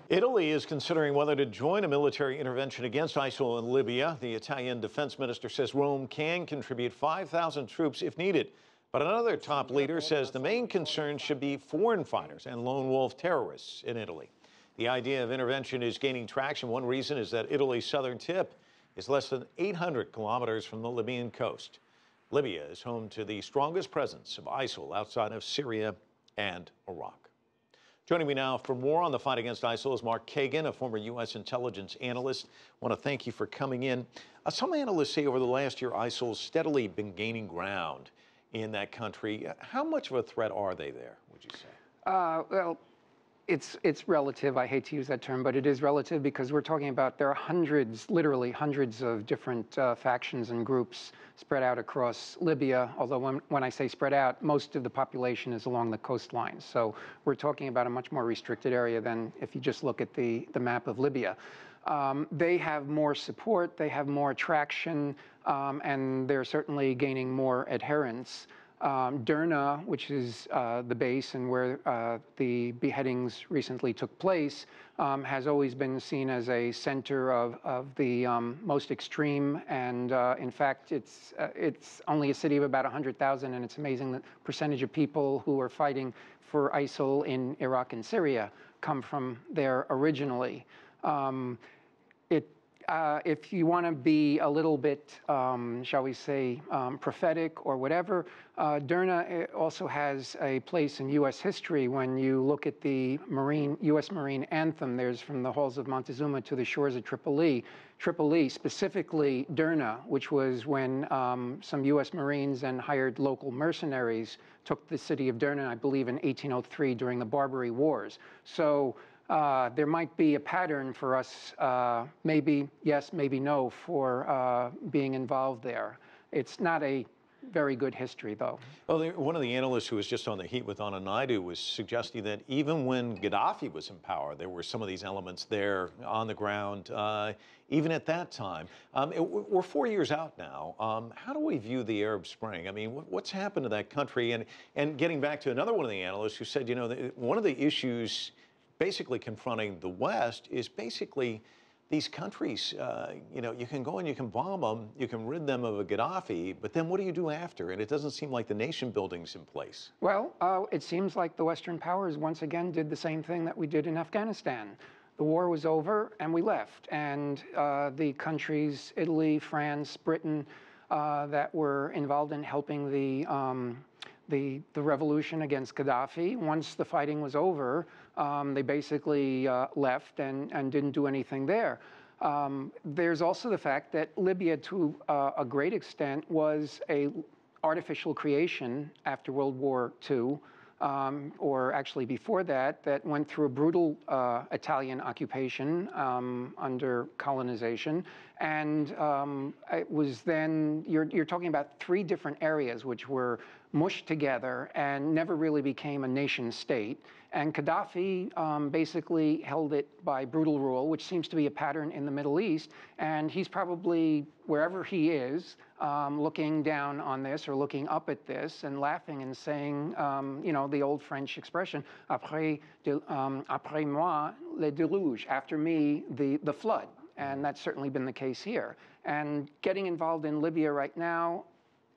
Italy is considering whether to join a military intervention against ISIL in Libya. The Italian defense minister says Rome can contribute 5,000 troops if needed. But another top leader says the main concern should be foreign fighters and lone wolf terrorists in Italy. The idea of intervention is gaining traction. One reason is that Italy's southern tip is less than 800 kilometers from the Libyan coast. Libya is home to the strongest presence of ISIL outside of Syria and Iraq. Joining me now for more on the fight against ISIL is Mark Kagan, a former U.S. intelligence analyst. I want to thank you for coming in. Some analysts say over the last year, ISIL's steadily been gaining ground in that country. How much of a threat are they there, would you say? Well, it's relative. I hate to use that term, but it is relative because we're talking about there are hundreds, literally hundreds of different factions and groups spread out across Libya. Although when I say spread out, most of the population is along the coastline. So we're talking about a much more restricted area than if you just look at the map of Libya. They have more support, they have more traction, and they're certainly gaining more adherents. Derna, which is the base and where the beheadings recently took place, has always been seen as a center of the most extreme. And in fact, it's only a city of about 100,000, and it's amazing the percentage of people who are fighting for ISIL in Iraq and Syria come from there originally. If you want to be a little bit, shall we say, prophetic or whatever, Derna also has a place in U.S. history. When you look at the U.S. Marine anthem, there's from the halls of Montezuma to the shores of Tripoli, specifically Derna, which was when some U.S. Marines and hired local mercenaries took the city of Derna, I believe, in 1803 during the Barbary Wars. So there might be a pattern for us, maybe yes, maybe no, for being involved there. It's not a very good history, though. Well, one of the analysts who was just on the heat with Anna Naidu was suggesting that even when Gaddafi was in power, there were some of these elements there on the ground, even at that time. We're 4 years out now. How do we view the Arab Spring? I mean, what's happened to that country? And getting back to another one of the analysts who said, you know, one of the issues basically confronting the West is basically these countries, you know, you can go and you can bomb them, you can rid them of a Gaddafi, but then what do you do after? And it doesn't seem like the nation building's in place. Well, it seems like the Western powers once again did the same thing that we did in Afghanistan. The war was over and we left. And the countries, Italy, France, Britain, that were involved in helping the revolution against Gaddafi, once the fighting was over, they basically left and didn't do anything there. There's also the fact that Libya, to a great extent, was an artificial creation after World War II, or actually before that, that went through a brutal Italian occupation under colonization. And it was then, you're talking about 3 different areas which were mushed together and never really became a nation state. And Gaddafi basically held it by brutal rule, which seems to be a pattern in the Middle East. And he's probably, wherever he is, looking down on this or looking up at this and laughing and saying, you know, the old French expression, après moi, le déluge, after me, the flood. And that's certainly been the case here. And getting involved in Libya right now,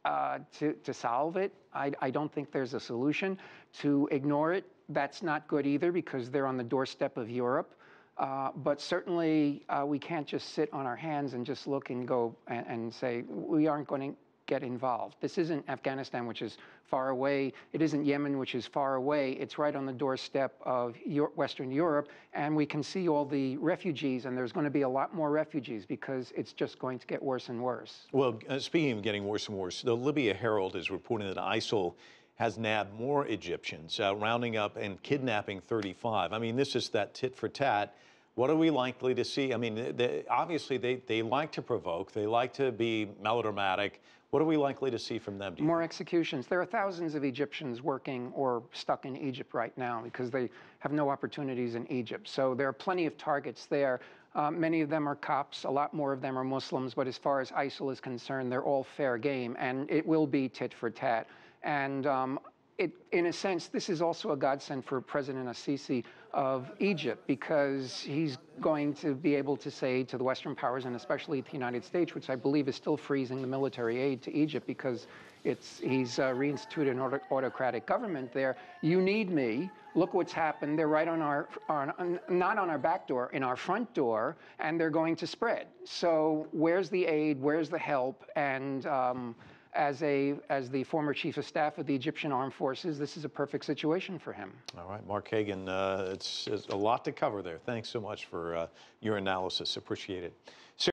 to solve it, I don't think there's a solution. To ignore it, that's not good either because they're on the doorstep of Europe. But certainly we can't just sit on our hands and just look and go and say, we aren't going to get involved. This isn't Afghanistan, which is far away. It isn't Yemen, which is far away. It's right on the doorstep of Western Europe. And we can see all the refugees, and there's going to be a lot more refugees because it's just going to get worse and worse. Well, speaking of getting worse and worse, the Libya Herald is reporting that ISIL has nabbed more Egyptians, rounding up and kidnapping 35. I mean, this is that tit for tat. What are we likely to see? I mean, obviously, they like to provoke. They like to be melodramatic. What are we likely to see from them? More executions. There are thousands of Egyptians working or stuck in Egypt right now because they have no opportunities in Egypt. So there are plenty of targets there. Many of them are Copts. A lot more of them are Muslims. But as far as ISIL is concerned, they're all fair game. And it will be tit for tat. And in a sense, this is also a godsend for President al-Sisi of Egypt, because he's going to be able to say to the Western powers, and especially the United States, which I believe is still freezing the military aid to Egypt because he's reinstituted an autocratic government there. You need me. Look what's happened. They're right on not on our back door, in our front door, and they're going to spread. So where's the aid? Where's the help? And as the former chief of staff of the Egyptian Armed Forces, this is a perfect situation for him. All right, Mark Kagan, it's a lot to cover there. Thanks so much for your analysis. Appreciate it.